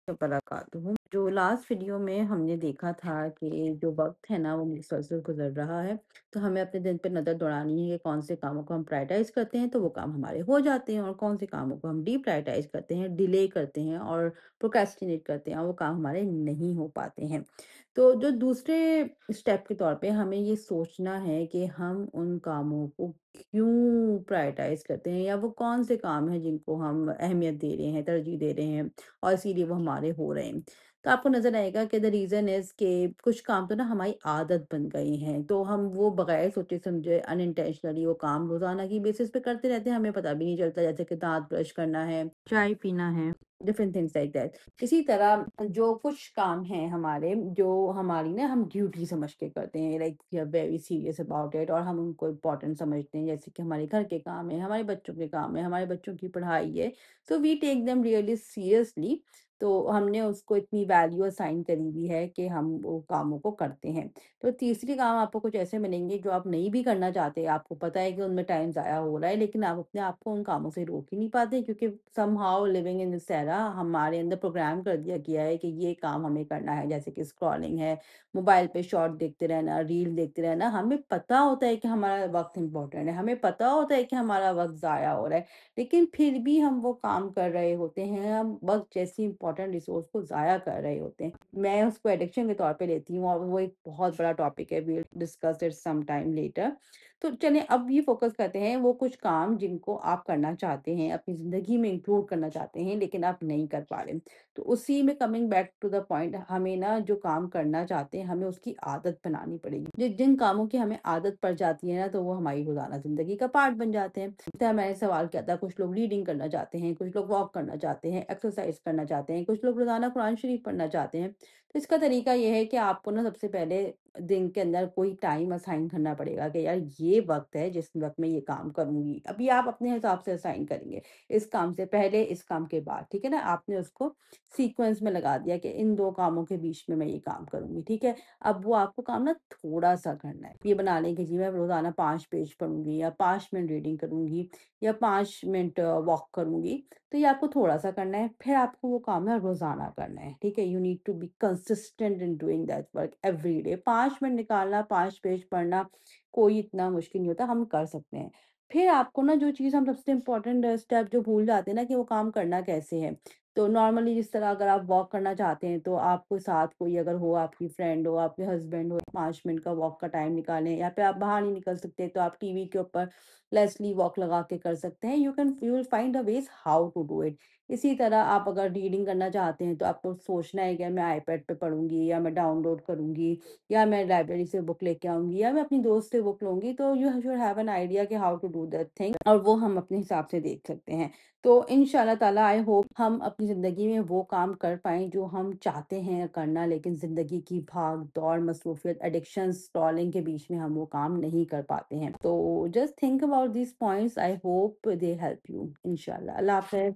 वबरकातुहू। जो last video में हमने देखा था कि जो वक़्त है ना वो मुसलसल गुज़र रहा है, तो हमें अपने दिन पे नज़र दौड़ानी है कि कौन से कामों को हम प्रायोरिटाइज़ करते हैं तो वो काम हमारे हो जाते हैं और कौन से कामों को हम डीप्रायोरिटाइज़ करते हैं, डिले करते हैं और प्रोक्रेस्टिनेट करते हैं और वो काम हमारे नहीं हो पाते हैं। तो जो दूसरे स्टेप के तौर पे हमें ये सोचना है कि हम उन कामों को क्यों प्रायोरिटाइज़ करते हैं या वो कौन से काम हैं जिनको हम अहमियत दे रहे हैं, तरजीह दे रहे हैं और इसीलिए वो हमारे हो रहे हैं। तो आपको नज़र आएगा कि द रीज़न इज़ कि कुछ काम तो ना हमारी आदत बन गई हैं, तो हम वो बगैर सोचे-समझे अनइंटेंशनली वो काम रोज़ाना की बेसिस पे करते रहते हैं, हमें पता भी नहीं चलता जैसे कि दाँत ब्रश करना है, चाय पीना है, डिफरेंट थिंग्स लाइक दैट। इसी तरह जो कुछ काम हैं हमारे, जो हमारी ना हम ड्यूटी समझ के करते हैं, like we are very serious about it और हम उनको इम्पोर्टेंट समझते हैं, जैसे कि हमारे घर के काम है, हमारे बच्चों के काम है, हमारे बच्चों की पढ़ाई है। So we take them really seriously. तो हमने उसको इतनी वैल्यू असाइन करी हुई है कि हम वो कामों को करते हैं। तो तीसरी काम आपको कुछ ऐसे मिलेंगे जो आप नहीं भी करना चाहते, आपको पता है कि उनमें टाइम ज़ाया हो रहा है, लेकिन आप अपने आप को उन कामों से रोक ही नहीं पाते क्योंकि somehow living in this era हमारे अंदर प्रोग्राम कर दिया गया है कि ये काम हमें करना है, जैसे कि स्क्रॉलिंग है, मोबाइल पे शॉर्ट देखते रहना, रील देखते रहना। हमें पता होता है कि हमारा वक़्त इम्पोर्टेंट है, हमें पता होता है कि हमारा वक़्त ज़ाया हो रहा है, लेकिन फिर भी हम वो काम कर रहे होते हैं, हम वक़्त जैसी इम्पोर्टेंट रिसोर्स को ज़ाया कर रहे होते हैं। मैं उसको एडिक्शन के तौर पे लेती हूँ और वो एक बहुत बड़ा टॉपिक है, we will discuss it some time later. तो चलिए अब ये फ़ोकस करते हैं वो कुछ काम जिनको आप करना चाहते हैं, अपनी ज़िंदगी में इंक्लूड करना चाहते हैं, लेकिन आप नहीं कर पा रहे। तो उसी में coming back to the point, हमें ना जो काम करना चाहते हैं, हमें उसकी आदत बनानी पड़ेगी। जिन कामों की हमें आदत पड़ जाती है ना, तो वो हमारी रोज़ाना ज़िंदगी का पार्ट बन जाते हैं। तो मैंने सवाल किया था, कुछ लोग रीडिंग करना चाहते हैं, कुछ लोग वॉक करना चाहते हैं, एक्सरसाइज करना चाहते हैं, कुछ लोग रोज़ाना कुरान शरीफ पढ़ना चाहते हैं। तो इसका तरीका ये है कि आपको ना सबसे पहले दिन के अंदर कोई टाइम असाइन करना पड़ेगा कि यार ये वक़्त है जिस वक़्त मैं ये काम करूँगी। अभी आप अपने हिसाब से असाइन करेंगे, इस काम से पहले, इस काम के बाद, ठीक है ना? आपने उसको सीक्वेंस में लगा दिया कि इन 2 कामों के बीच में मैं ये काम करूँगी, ठीक है? अब वो आपको काम ना थोड़ा-सा करना है। ये बना लें कि जी मैं रोज़ाना 5 पेज पढ़ूँगी या 5 मिनट रीडिंग करूँगी या 5 मिनट वॉक करूँगी। तो ये आपको थोड़ा-सा करना है, फिर आपको वो काम है रोज़ाना करना है, ठीक है? You need to be consistent in doing that work every day. 5 minute निकालना, 5 पेज पढ़ना कोई इतना मुश्किल नहीं होता, हम कर सकते हैं। फिर आपको ना जो चीज़ हम सबसे इम्पोर्टेंट स्टेप जो भूल जाते हैं ना कि वो काम करना कैसे है। तो नॉर्मली जिस तरह अगर आप वॉक करना चाहते हैं, तो आपको साथ कोई अगर हो, आपकी फ्रेंड हो, आपके हस्बैंड हो, 5 मिनट का वॉक का टाइम निकालें या फिर आप बाहर नहीं निकल सकते, तो आप टीवी के ऊपर लेस्ली वॉक लगा के कर सकते हैं। You will find a ways how to do it. इसी तरह आप अगर रीडिंग करना चाहते हैं, तो आपको सोचना है कि मैं आईपैड पे पढ़ूँगी या मैं डाउनलोड करूँगी या मैं लाइब्रेरी से बुक लेके आऊँगी या मैं अपनी दोस्त से बुक लूँगी। तो you should have an idea कि how to do that thing और वो हम अपने हिसाब से देख सकते हैं। तो इंशाल्लाह ताला आई होप हम अपनी ज़िंदगी में वो काम कर पाएँ जो हम चाहते हैं करना, लेकिन ज़िंदगी की भाग-दौड़, मसरूफ़ियत, एडिक्शंस, स्क्रॉलिंग के बीच में हम वो काम नहीं कर पाते हैं। तो just think about these points, I hope they help you इंशाल्लाह। अल्लाह हाफ़िज़।